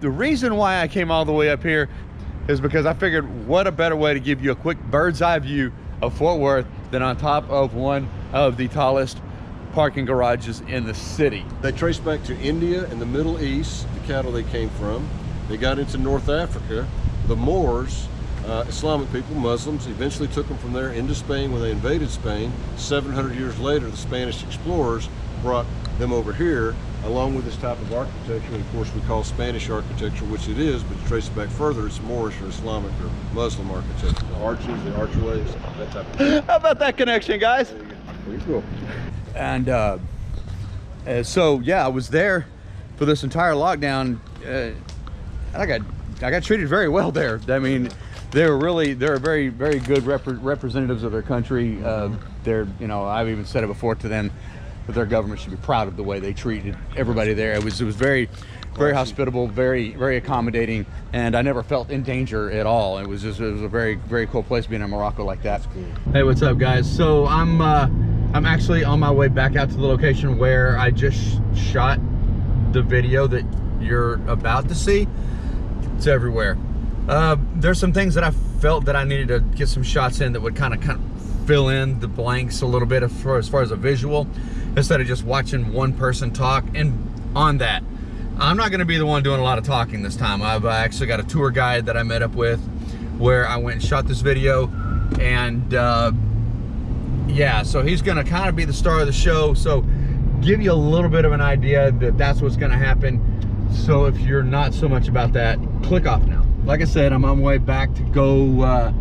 the reason why I came all the way up here is because I figured what a better way to give you a quick bird's eye view of Fort Worth than on top of one of the tallest parking garages in the city. They trace back to India and the Middle East, the cattle they came from. They got into North Africa. The Moors, Islamic people, Muslims, eventually took them from there into Spain when they invaded Spain. 700 years later, the Spanish explorers brought them over here, along with this type of architecture, and of course we call Spanish architecture, which it is, but you trace it back further, it's Moorish or Islamic or Muslim architecture. The arches, the archways, that type of thing. How about that connection, guys? There you go. And so yeah, I was there for this entire lockdown, and I got treated very well there. I mean, they're very, very good representatives of their country. They're, you know, I've even said it before to them that their government should be proud of the way they treated everybody there. It was very, very hospitable, very, very accommodating, and I never felt in danger at all. It was a very, very cool place being in Morocco like that. Cool. Hey, what's up, guys? So I'm actually on my way back out to the location where I just shot the video that you're about to see. It's everywhere. There's some things that I felt that I needed to get some shots in that would kind of fill in the blanks a little bit as far as a visual, instead of just watching one person talk. And on that, I'm not going to be the one doing a lot of talking this time. I've actually got a tour guide that I met up with where I went and shot this video, and yeah, so he's going to kind of be the star of the show, so give you a little bit of an idea that that's what's going to happen. So if you're not so much about that, click off now. Like I said, I'm on my way back to go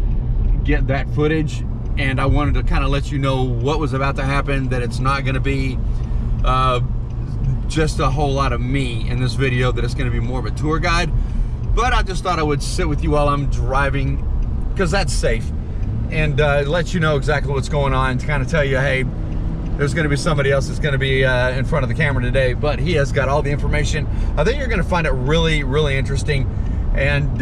get that footage, and I wanted to kind of let you know what was about to happen, that it's not going to be just a whole lot of me in this video, that it's going to be more of a tour guide. But I just thought I would sit with you while I'm driving, because that's safe, and let you know exactly what's going on, to kind of tell you, hey, there's going to be somebody else that's going to be in front of the camera today, but he has got all the information. I think you're going to find it really, really interesting, and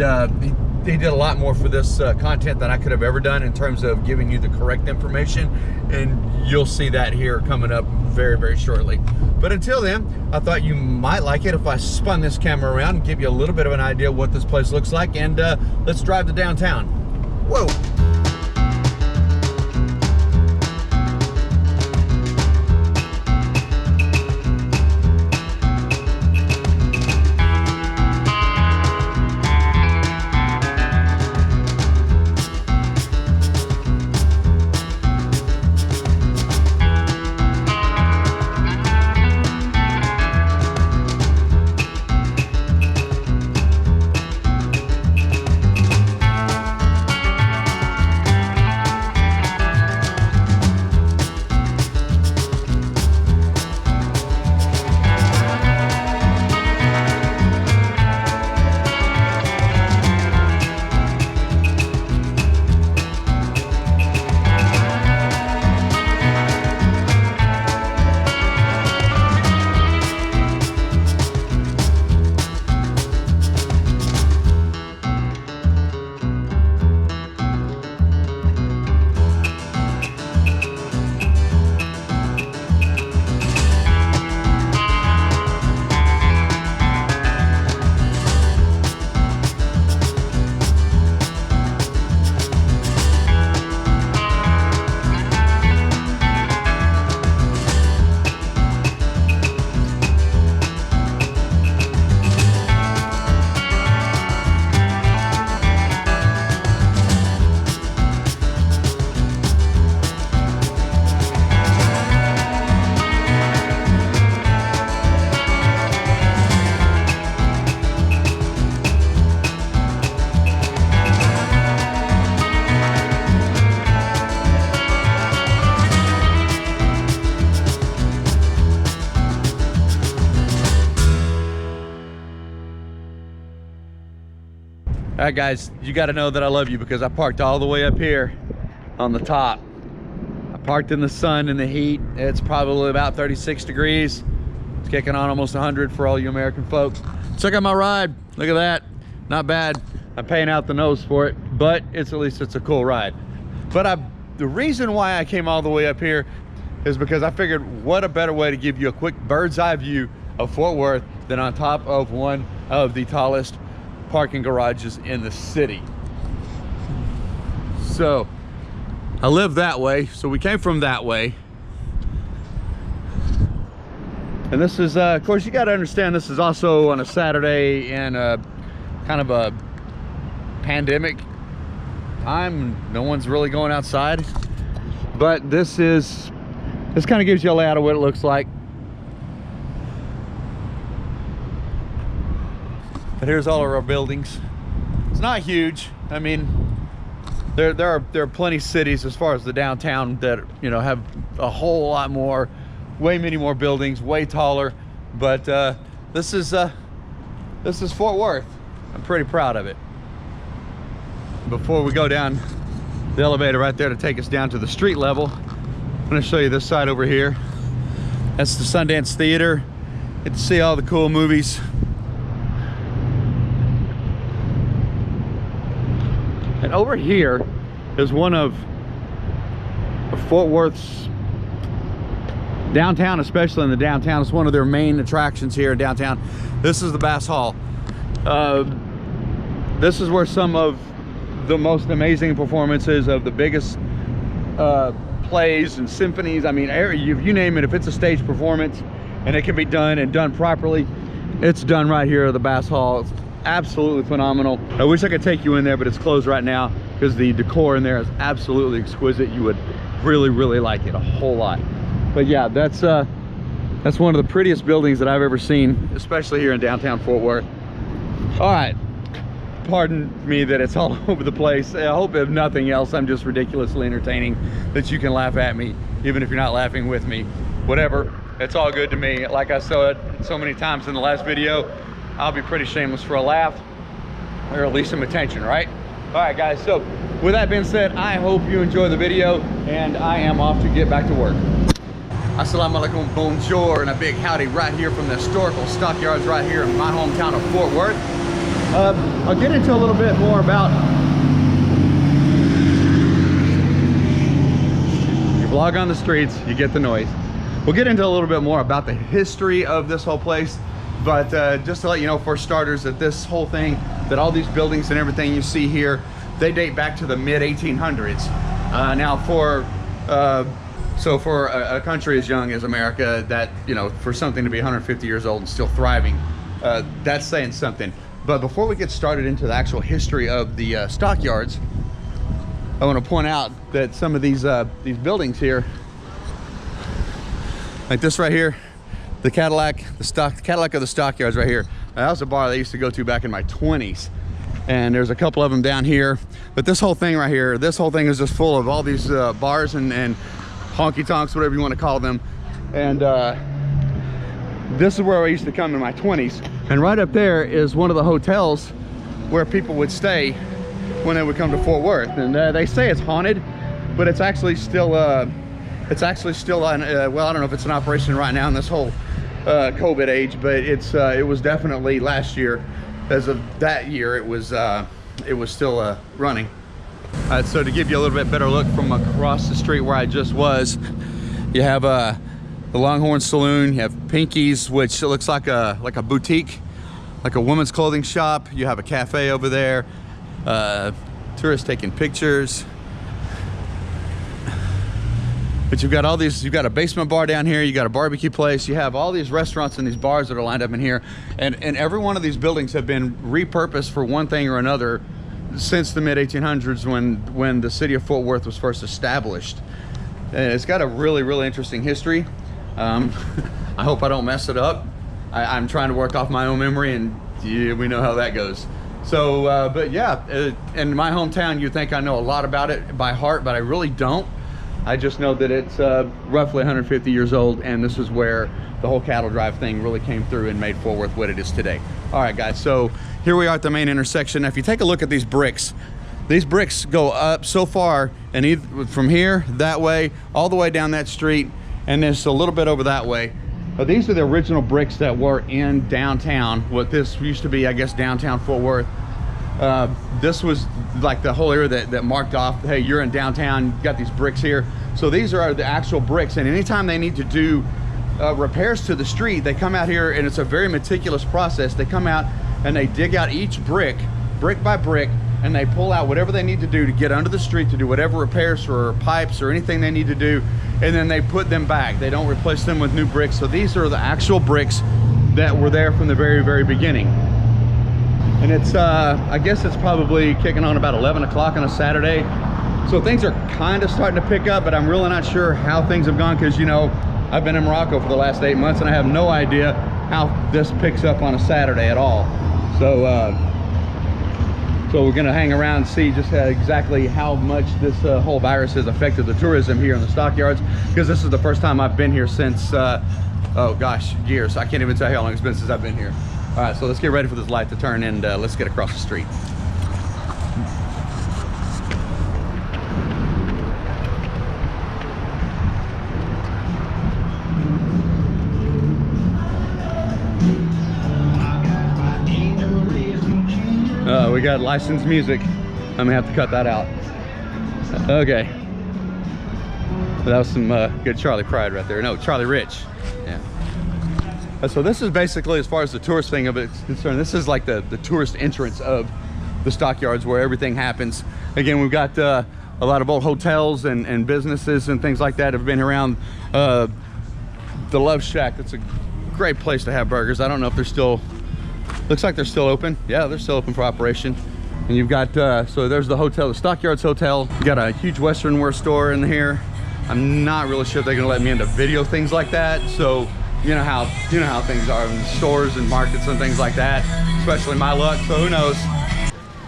he did a lot more for this content than I could have ever done in terms of giving you the correct information, and you'll see that here coming up very, very shortly. But until then, I thought you might like it if I spun this camera around and give you a little bit of an idea of what this place looks like, and let's drive to downtown. Whoa! All right, guys, you got to know that I love you because I parked all the way up here on the top. I parked in the sun and the heat. It's probably about 36 degrees. It's kicking on almost 100 for all you American folks. Check out my ride. Look at that. Not bad. I'm paying out the nose for it, but at least it's a cool ride. But the reason why I came all the way up here is because I figured what a better way to give you a quick bird's eye view of Fort Worth than on top of one of the tallest parking garages in the city. So I live that way, so we came from that way. And this is, of course, you got to understand, this is also on a Saturday in a kind of a pandemic time. No one's really going outside. But this kind of gives you a layout of what it looks like. But here's all of our buildings. It's not huge. I mean, there are plenty of cities as far as the downtown that, you know, have a whole lot more, way many more buildings, way taller. But this is Fort Worth. I'm pretty proud of it. Before we go down the elevator right there to take us down to the street level, I'm going to show you this side over here. That's the Sundance Theater. Get to see all the cool movies. And over here is one of Fort Worth's downtown, especially in the downtown. It's one of their main attractions here in downtown. This is the Bass Hall. This is where some of the most amazing performances of the biggest plays and symphonies, I mean, you name it, if it's a stage performance and it can be done and done properly, it's done right here at the Bass Hall. It's absolutely phenomenal. I wish I could take you in there, but it's closed right now because the decor in there is absolutely exquisite. You would really, really like it a whole lot. But yeah, that's one of the prettiest buildings that I've ever seen, especially here in downtown Fort Worth. All right, pardon me that it's all over the place. I hope if nothing else, I'm just ridiculously entertaining, that you can laugh at me, even if you're not laughing with me. Whatever, it's all good to me. Like I said so many times in the last video, I'll be pretty shameless for a laugh, or at least some attention, right? All right, guys, so with that being said, I hope you enjoy the video, and I am off to get back to work. Assalamu alaikum, bonjour, and a big howdy right here from the historical Stockyards right here in my hometown of Fort Worth. I'll get into a little bit more about, you vlog on the streets, you get the noise. We'll get into a little bit more about the history of this whole place, but just to let you know, for starters, that this whole thing, that all these buildings and everything you see here, they date back to the mid-1800s. Now so for a country as young as America, that, you know, for something to be 150 years old and still thriving, that's saying something. But before we get started into the actual history of the Stockyards, I want to point out that some of these buildings here, like this right here, the Cadillac of the Stockyards right here. That was a bar that I used to go to back in my 20s. And there's a couple of them down here. But this whole thing right here, this whole thing is just full of all these bars and honky tonks, whatever you want to call them. And this is where I used to come in my 20s. And right up there is one of the hotels where people would stay when they would come to Fort Worth. And they say it's haunted, but it's actually still on, well, I don't know if it's in operation right now in this whole COVID age, but it was definitely last year. As of that year, it was still running. So to give you a little bit better look from across the street where I just was, you have the Longhorn Saloon, you have Pinky's, which looks like a boutique, like a woman's clothing shop. You have a cafe over there, tourists taking pictures. But you've got all these, you've got a basement bar down here, you got a barbecue place, you have all these restaurants and these bars that are lined up in here. And every one of these buildings have been repurposed for one thing or another since the mid-1800s when the city of Fort Worth was first established. And it's got a really, really interesting history. I hope I don't mess it up. I'm trying to work off my own memory, and yeah, we know how that goes. So, but yeah, in my hometown, you think I know a lot about it by heart, but I really don't. I just know that it's roughly 150 years old, and this is where the whole cattle drive thing really came through and made Fort Worth what it is today. All right, guys, so here we are at the main intersection. Now, if you take a look at these bricks go up so far, and either from here, that way, all the way down that street, and there's a little bit over that way. But these are the original bricks that were in downtown, what this used to be, I guess, downtown Fort Worth. This was like the whole area that marked off, hey, you're in downtown, you got these bricks here. So these are the actual bricks, and anytime they need to do repairs to the street, they come out here, and it's a very meticulous process. They come out and they dig out each brick by brick, and they pull out whatever they need to do to get under the street to do whatever repairs or pipes or anything they need to do, and then they put them back. They don't replace them with new bricks. So these are the actual bricks that were there from the very, very beginning. And it's, I guess it's probably kicking on about 11 o'clock on a Saturday. So things are kind of starting to pick up, but I'm really not sure how things have gone because, you know, I've been in Morocco for the last 8 months and I have no idea how this picks up on a Saturday at all. So we're gonna hang around and see just exactly how much this whole virus has affected the tourism here in the Stockyards, because this is the first time I've been here since, oh gosh, years. I can't even tell you how long it's been since I've been here. All right, so let's get ready for this light to turn and let's get across the street. We got licensed music. I'm gonna have to cut that out. Okay. That was some good Charlie Pride right there. No, Charlie Rich. Yeah. So this is basically, as far as the tourist thing of it's concerned, this is like the tourist entrance of the Stockyards where everything happens. Again, we've got a lot of old hotels and businesses and things like that have been around. The Love Shack, that's a great place to have burgers. I don't know if they're still, looks like they're still open. Yeah, they're still open for operation. And you've got, so there's the hotel, the Stockyards Hotel. You got a huge Western wear store in here. I'm not really sure if they're gonna let me into video things like that. So you know how things are in stores and markets and things like that, especially my luck, so who knows.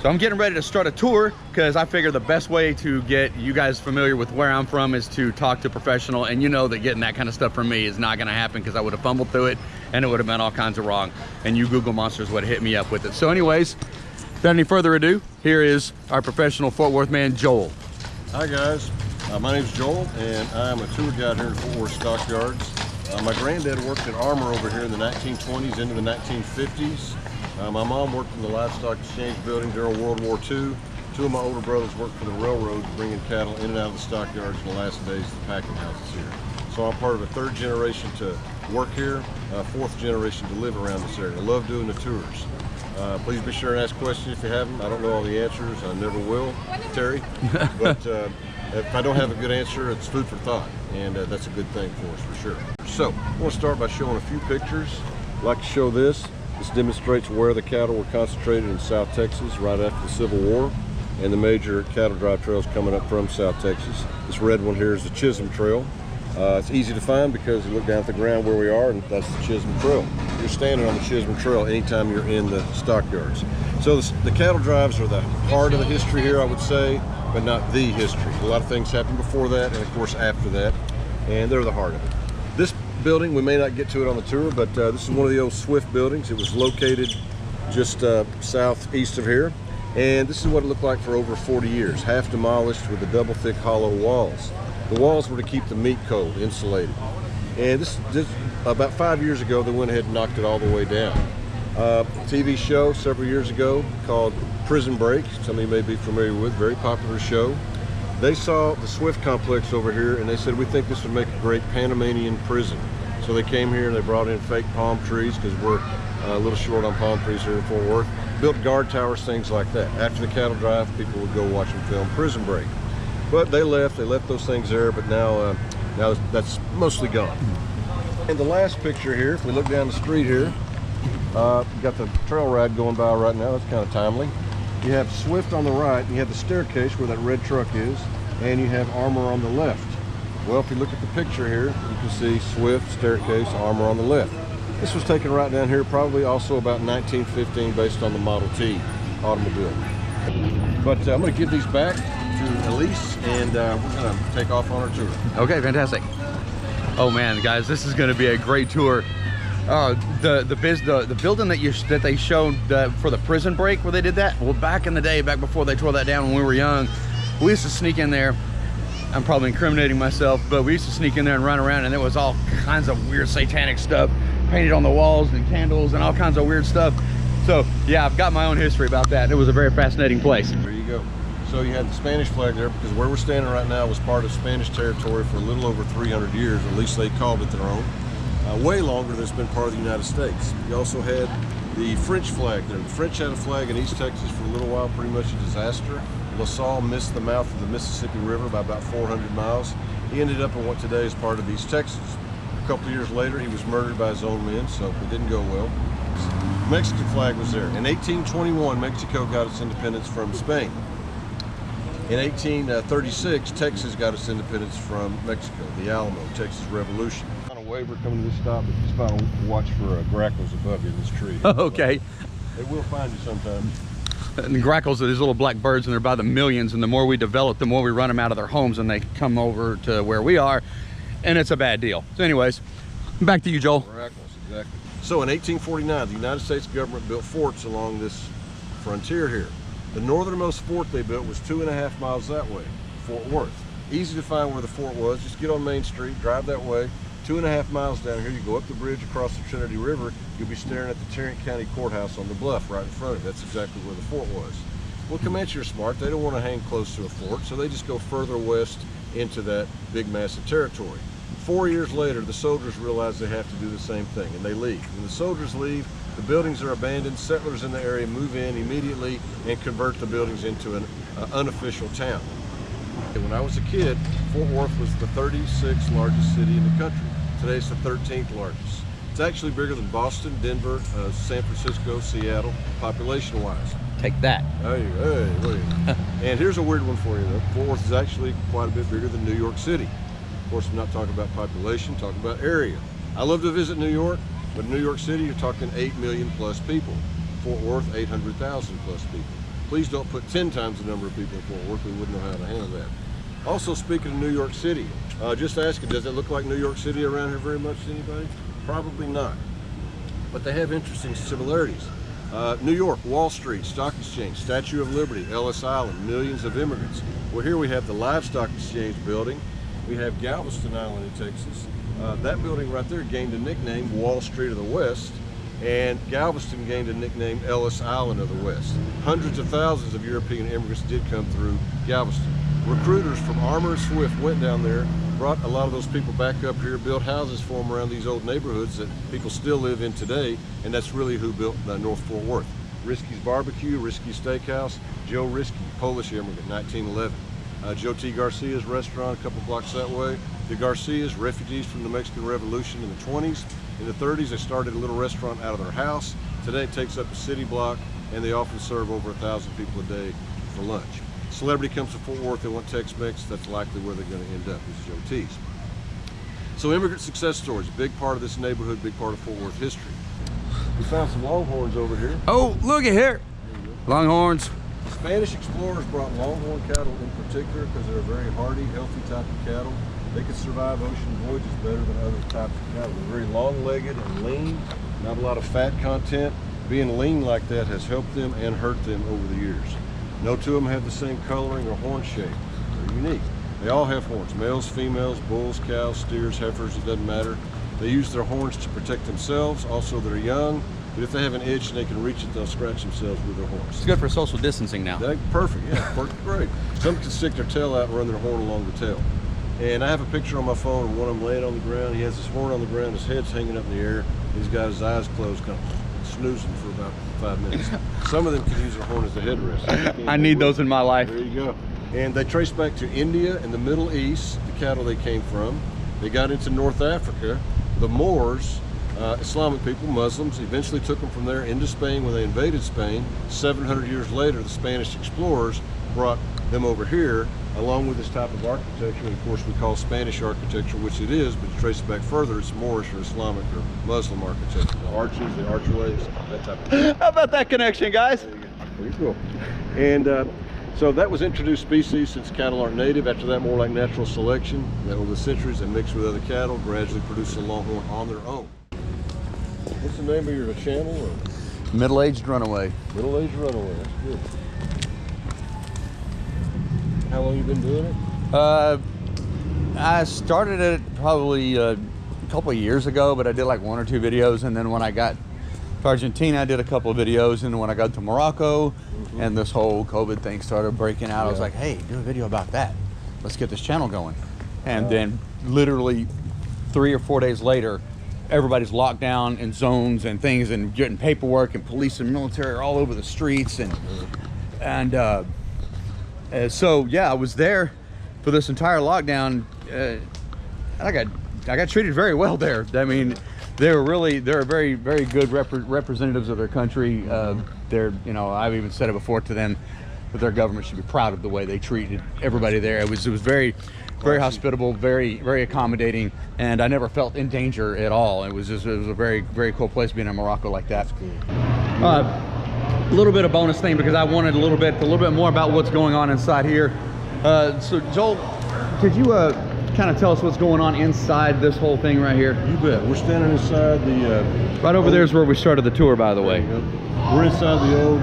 So I'm getting ready to start a tour because I figure the best way to get you guys familiar with where I'm from is to talk to a professional, and you know that getting that kind of stuff from me is not gonna happen because I would have fumbled through it and it would have been all kinds of wrong, and you Google monsters would have hit me up with it. So anyways, without any further ado, here is our professional Fort Worth man, Joel. Hi guys, my name's Joel and I'm a tour guide here in Fort Worth Stockyards. My granddad worked at Armour over here in the 1920s into the 1950s. My mom worked in the Livestock Exchange building during World War II. Two of my older brothers worked for the railroad, bringing cattle in and out of the stockyards in the last days of the packing houses here. So I'm part of a third generation to work here, fourth generation to live around this area. I love doing the tours. Please be sure and ask questions if you have them. I don't know all the answers. I never will, Terry. But if I don't have a good answer, it's food for thought, and that's a good thing for us for sure. So I want to start by showing a few pictures. I'd like to show this. This demonstrates where the cattle were concentrated in South Texas right after the Civil War, and the major cattle drive trails coming up from South Texas. This red one here is the Chisholm Trail. It's easy to find because you look down at the ground where we are, and that's the Chisholm Trail. You're standing on the Chisholm Trail anytime you're in the stockyards. So the cattle drives are the heart of the history here, I would say, but not the history. A lot of things happened before that and of course after that, and they're the heart of it. This building, we may not get to it on the tour, but this is one of the old Swift buildings. It was located just southeast of here, and this is what it looked like for over 40 years, half demolished with the double thick hollow walls. The walls were to keep the meat cold, insulated. And this about 5 years ago, they went ahead and knocked it all the way down. A TV show several years ago called Prison Break, some of you may be familiar with, very popular show. They saw the Swift complex over here and they said, we think this would make a great Panamanian prison. So they came here and they brought in fake palm trees because we're a little short on palm trees here in Fort Worth. Built guard towers, things like that. After the cattle drive, people would go watch them film Prison Break. But they left those things there, but now that's mostly gone. And the last picture here, if we look down the street here, you got the trail ride going by right now. That's kind of timely. You have Swift on the right, and you have the staircase where that red truck is, and you have Armour on the left. Well, if you look at the picture here, you can see Swift, staircase, Armour on the left. This was taken right down here, probably also about 1915, based on the Model T automobile. But I'm going to give these back to Elise, and we're going to take off on our tour. Okay, fantastic. Oh man, guys, this is going to be a great tour. The building that they showed for the Prison Break where they did that, well, back in the day, back before they tore that down when we were young, we used to sneak in there. I'm probably incriminating myself, but we used to sneak in there and run around, and there was all kinds of weird satanic stuff painted on the walls and candles and all kinds of weird stuff. So yeah, I've got my own history about that. It was a very fascinating place. There you go. So you had the Spanish flag there because where we're standing right now was part of Spanish territory for a little over 300 years, or at least they called it their own. Way longer than it's been part of the United States. You also had The French flag there. The French had a flag in East Texas for a little while, pretty much a disaster. LaSalle missed the mouth of the Mississippi River by about 400 miles. He ended up in what today is part of East Texas. A couple of years later, he was murdered by his own men, so it didn't go well. Mexican flag was there. In 1821, Mexico got its independence from Spain. In 1836, Texas got its independence from Mexico, the Alamo, Texas Revolution. On a waiver coming to this stop, but just find a watch for grackles above you in this tree. Okay. They will find you sometimes. And the grackles are these little black birds, and they're by the millions, and the more we develop, the more we run them out of their homes, and they come over to where we are, and it's a bad deal. So anyways, back to you, Joel. Grackles, exactly. So in 1849, the United States government built forts along this frontier here. The northernmost fort they built was 2.5 miles that way, Fort Worth. Easy to find where the fort was. Just get on Main Street, drive that way. 2.5 miles down here, you go up the bridge across the Trinity River, you'll be staring at the Tarrant County Courthouse on the bluff right in front of it. That's exactly where the fort was. Well, Comanches are smart. They don't want to hang close to a fort, so they just go further west into that big, massive territory. 4 years later, the soldiers realize they have to do the same thing, and they leave. When the soldiers leave, the buildings are abandoned. Settlers in the area move in immediately and convert the buildings into an unofficial town. When I was a kid, Fort Worth was the 36th largest city in the country. Today it's the 13th largest. It's actually bigger than Boston, Denver, San Francisco, Seattle, population-wise. Take that. Hey, look. And here's a weird one for you, though. Fort Worth is actually quite a bit bigger than New York City. Of course, I'm not talking about population, talking about area. I love to visit New York, but New York City, you're talking 8 million plus people. Fort Worth, 800,000 plus people. Please don't put 10 times the number of people in Fort Worth. We wouldn't know how to handle that. Also, speaking of New York City, just asking, does it look like New York City around here very much to anybody? Probably not. But they have interesting similarities. New York, Wall Street, Stock Exchange, Statue of Liberty, Ellis Island, millions of immigrants. Well, here we have the Livestock Exchange building. We have Galveston Island in Texas. That building right there gained a nickname, Wall Street of the West, and Galveston gained a nickname, Ellis Island of the West. Hundreds of thousands of European immigrants did come through Galveston. Recruiters from Armour and Swift went down there, brought a lot of those people back up here, built houses for them around these old neighborhoods that people still live in today, and that's really who built North Fort Worth. Risky's Barbecue, Risky's Steakhouse, Joe Risky, Polish immigrant, 1911. Joe T. Garcia's restaurant a couple blocks that way. The Garcias, refugees from the Mexican Revolution in the 20s. In the 30s, they started a little restaurant out of their house. Today, it takes up a city block, and they often serve over 1,000 people a day for lunch. Celebrity comes to Fort Worth, they want Tex-Mex, that's likely where they're going to end up, is Joe T's. So immigrant success stories, big part of this neighborhood, big part of Fort Worth history. We found some Longhorns over here. Oh, look at here. Longhorns. Spanish explorers brought Longhorn cattle in particular because they're a very hardy, healthy type of cattle. They could survive ocean voyages better than other types of cattle. They're very long-legged and lean, not a lot of fat content. Being lean like that has helped them and hurt them over the years. No two of them have the same coloring or horn shape. They're unique. They all have horns, males, females, bulls, cows, steers, heifers, it doesn't matter. They use their horns to protect themselves. Also, they're young, but if they have an itch and they can reach it, they'll scratch themselves with their horns. It's good for social distancing now. Perfect, yeah, works great. Some can stick their tail out and run their horn along the tail. And I have a picture on my phone of one of them laying on the ground. He has his horn on the ground, his head's hanging up in the air. He's got his eyes closed, kind of snoozing for about 5 minutes. Some of them can use their horn as a headrest. I need those in my life. There you go. And they trace back to India and the Middle East, the cattle they came from. They got into North Africa. The Moors, Islamic people, Muslims, eventually took them from there into Spain when they invaded Spain. 700 years later, the Spanish explorers brought them over here, along with this type of architecture. And of course, we call Spanish architecture, which it is, but to trace it back further, it's Moorish or Islamic or Muslim architecture. The arches, the archways, that type of thing. How about that connection, guys? Pretty cool. And so that was introduced species since cattle aren't native. After that, more like natural selection. That over the centuries, they mixed with other cattle, gradually produced a Longhorn on their own. What's the name of your channel? Or? Middle-aged Runaway. Middle-aged Runaway, that's good. How long you been doing it? I started it probably a couple of years ago, but I did like 1 or 2 videos, and then when I got to Argentina, I did a couple of videos, and when I got to Morocco, and this whole COVID thing started breaking out, I was like, hey, do a video about that. Let's get this channel going. And then literally 3 or 4 days later, everybody's locked down in zones and things, and getting paperwork, and police and military are all over the streets, and so yeah, I was there for this entire lockdown, and I got treated very well there. I mean, they're very, very good representatives of their country. They're, you know, I've even said it before to them that their government should be proud of the way they treated everybody there. It was very, very hospitable, very, very accommodating, and I never felt in danger at all. It was a very, very cool place being in Morocco like that. A little bit of bonus thing, because I wanted a little bit more about what's going on inside here. So Joel, could you kind of tell us what's going on inside this whole thing right here? You bet. We're standing inside the right over there is where we started the tour, by the way. We're inside the old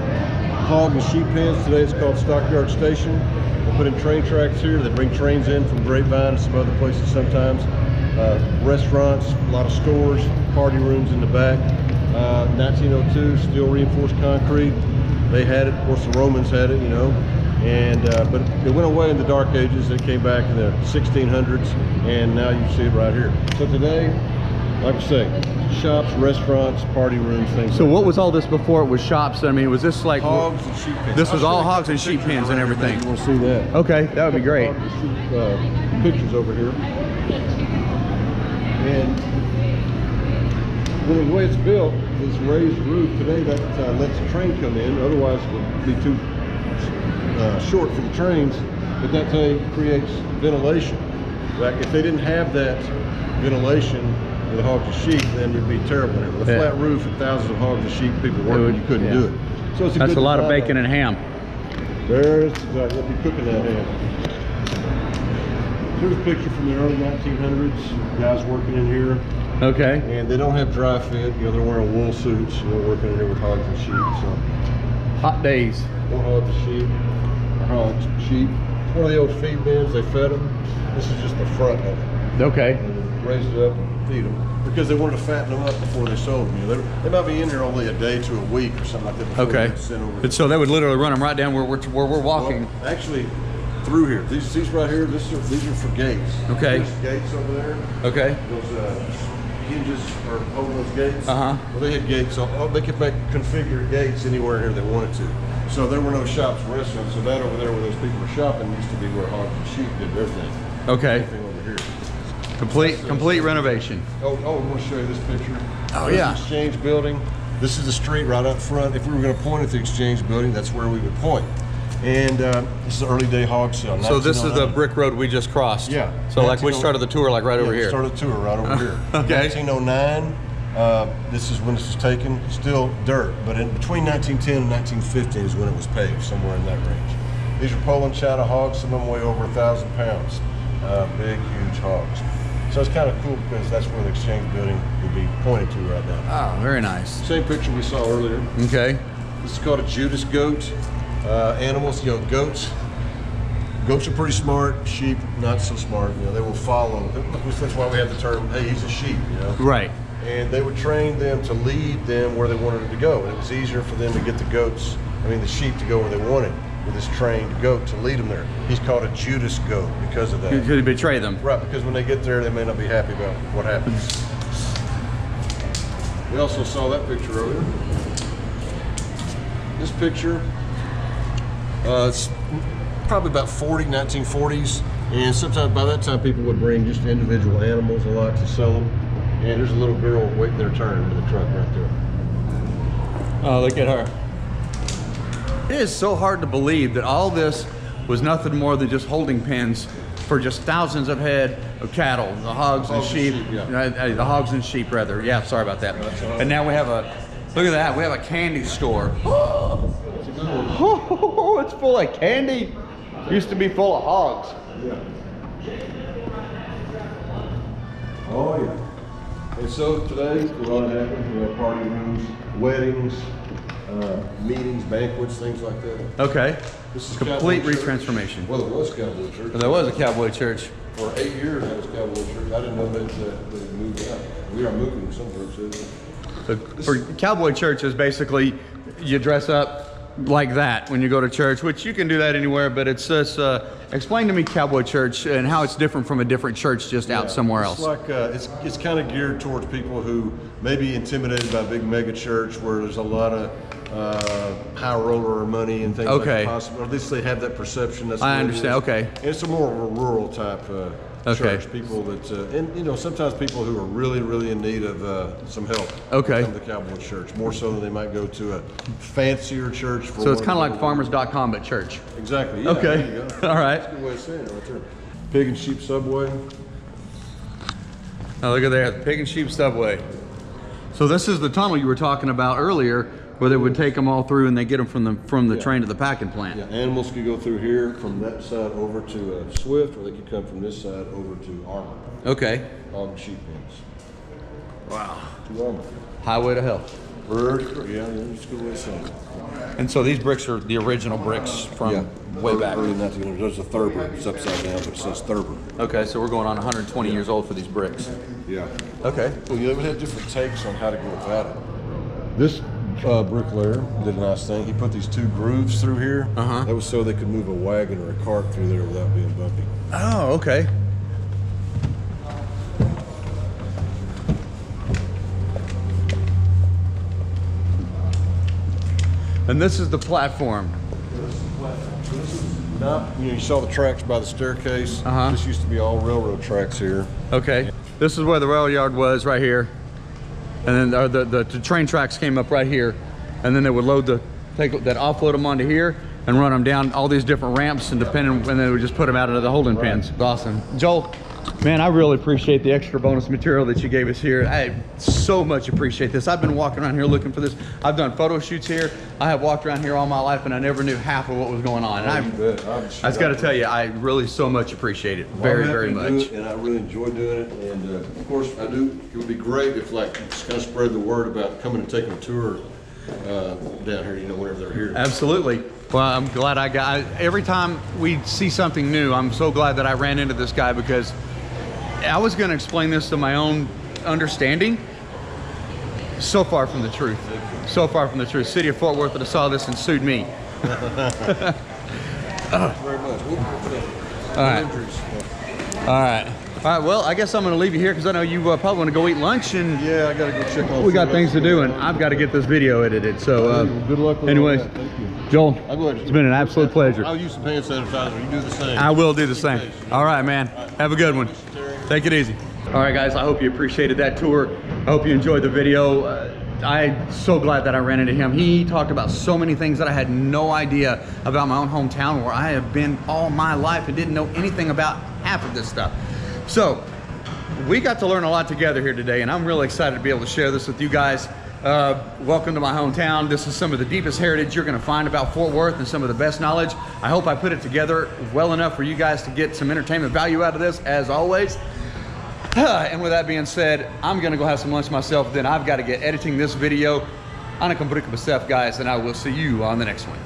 hog and sheep pens. Today it's called Stockyard Station. They put in train tracks here. They bring trains in from Grapevine and some other places sometimes. Restaurants, a lot of stores, party rooms in the back. 1902, steel reinforced concrete. They had it, of course the Romans had it, you know. And but it went away in the Dark Ages. It came back in the 1600s, and now you see it right here. So today, like I say, shops, restaurants, party rooms, things. So like what that. Was all this before? It was shops? I mean, was this like hogs and sheep pens? This was all hogs and sheep pens and everything. You want to see that? Okay, that would be great. Pictures over here. And the way it's built, this raised roof today that lets the train come in. Otherwise, it would be too short for the trains. But that thing creates ventilation. Like if they didn't have that ventilation with the hogs and sheep, then it'd be terrible. With a flat roof and thousands of hogs and sheep, people working, you couldn't do it. So it's That's a lot of bacon and ham. There's you'll be cooking that ham. Here's a picture from the early 1900s. Guys working in here. Okay. And they don't have dry fit. You know, they're wearing wool suits. You know, working in here with hogs and sheep. So hot days. More hogs and sheep. Hogs, sheep. One of the old feed bins. They fed them. This is just the front of it. Okay. And then raise it up and feed them because they wanted to fatten them up before they sold them. You know, they might be in here only a day to a week or something like that. Before Okay. they sent over. And so they would literally run them right down where we're walking. Well, actually, through here. These right here. These are for gates. Okay. There's gates over there. Okay. Those hinges are over those gates. Uh-huh. Well, they had gates. So they could configure gates anywhere here they wanted to. So there were no shops or restaurants. So that over there where those people were shopping used to be where hogs and sheep did their thing. Okay. Everything over here. Complete renovation. Oh, I want to show you this picture. Oh, This yeah. Exchange building. This is the street right up front. If we were going to point at the Exchange building, that's where we would point. And this is the early day hog sale. So this is the brick road we just crossed. Yeah. So like we started the tour like right over We here. started the tour right over here. Okay. 1909. This is when this was taken. Still dirt, but in between 1910 and 1915 is when it was paved, somewhere in that range. These are Poland China hogs. Some of them weigh over 1,000 pounds. Big, huge hogs. So it's kind of cool because that's where the Exchange building would be pointed to right now. Oh, very nice. Same picture we saw earlier. Okay. This is called a Judas Goat. Animals, you know, goats. Goats are pretty smart. Sheep, not so smart. You know, they will follow. That's why we have the term, hey, he's a sheep, you know. Right. And they would train them to lead them where they wanted them to go. And it was easier for them to get the sheep to go where they wanted with this trained goat to lead them there. He's called a Judas Goat because of that. You could betray them. Right, because when they get there, they may not be happy about what happens. We also saw that picture earlier. This picture, it's probably about 1940s. And sometimes by that time, people would bring just individual animals a lot to sell them. And there's a little girl waiting their turn in the truck right there. Oh, look at her. It is so hard to believe that all this was nothing more than just holding pens for just thousands of head of cattle, the hogs and sheep. The hogs and sheep, rather. Yeah, sorry about that. And now we have look at that, we have a candy store. Oh, it's full of candy. Used to be full of hogs. Yeah. Oh, yeah. And so today, a lot happens. We have party rooms, weddings, meetings, banquets, things like that. Okay. This is complete Cowboy Church. retransformation. Well, it was Cowboy Church. There was a cowboy church. For 8 years, that was Cowboy Church. I didn't know that they moved out. We are moving, some groups is. So for cowboy church is basically you dress up like that when you go to church, which you can do that anywhere, but it's just Explain to me Cowboy Church and how it's different from a different church just out somewhere else. It's like it's kind of geared towards people who may be intimidated by a big mega church where there's a lot of high roller money and things like that possible. Or at least they have that perception. That's I understand. Okay. And it's a more of a rural type church. People that and you know, sometimes people who are really in need of some help. Okay. Come to Cowboy Church more so than they might go to a fancier church. So it's kind of like farmers.com but church. Exactly. Yeah, okay. There you go. All right. That's a good way of saying it right there. Pig and sheep subway. Now look at there, the Pig and Sheep Subway. So this is the tunnel you were talking about earlier, where they would take them all through and they get them from the train to the packing plant. Yeah, animals could go through here from that side over to Swift, or they could come from this side over to Armor. Okay. All the sheep pens. Wow. To Armor. Highway to hell. Yeah, that's a good way of saying it. And so these bricks are the original bricks from way back. Early 1900s. There's a Thurber. It's upside down, but it says Thurber. Okay, so we're going on 120 years old for these bricks. Yeah. Okay. Well, you ever had different takes on how to go about it. This bricklayer did a nice thing. He put these two grooves through here. That was so they could move a wagon or a cart through there without being bumpy. Oh, okay. And this is the platform. Now, you saw the tracks by the staircase. This used to be all railroad tracks here. Okay. This is where the rail yard was, right here. And then the train tracks came up right here. And then they would offload them onto here and run them down all these different ramps, and then they would just put them out into the holding pens. Awesome. Joel, man, I really appreciate the extra bonus material that you gave us here. I so much appreciate this. I've been walking around here looking for this. I've done photo shoots here. I have walked around here all my life, and I never knew half of what was going on. And I just got to tell you, I really so much appreciate it. Very much. And I really enjoy doing it. And of course, I do. It would be great if, like, just kind of spread the word about coming and taking a tour down here, you know, whenever they're here. Absolutely. Well, I'm glad every time we see something new, I'm so glad that I ran into this guy, because I was going to explain this to my own understanding. So far from the truth. So far from the truth. City of Fort Worth would have saw this and sued me. Very much. All right. All right. All right, well, I guess I'm going to leave you here because I know you probably want to go eat lunch, and yeah, I got to go check on. We got things to do, and I've got to get this video edited. So, good luck with anyways, all that. Thank you. Joel, I'll go ahead. It's been an absolute pleasure. I'll use some hand sanitizer. You do the same. I will do the same. All right, man. Have a good one. Take it easy. All right, guys, I hope you appreciated that tour. I hope you enjoyed the video. I'm so glad that I ran into him. He talked about so many things that I had no idea about my own hometown, where I have been all my life and didn't know anything about half of this stuff. So we got to learn a lot together here today, and I'm really excited to be able to share this with you guys. Welcome to my hometown. This is some of the deepest heritage you're going to find about Fort Worth, and some of the best knowledge. I hope I put it together well enough for you guys to get some entertainment value out of this, as always. And with that being said, I'm going to go have some lunch myself. Then I've got to get editing this video. Ana combrica myself, guys, and I will see you on the next one.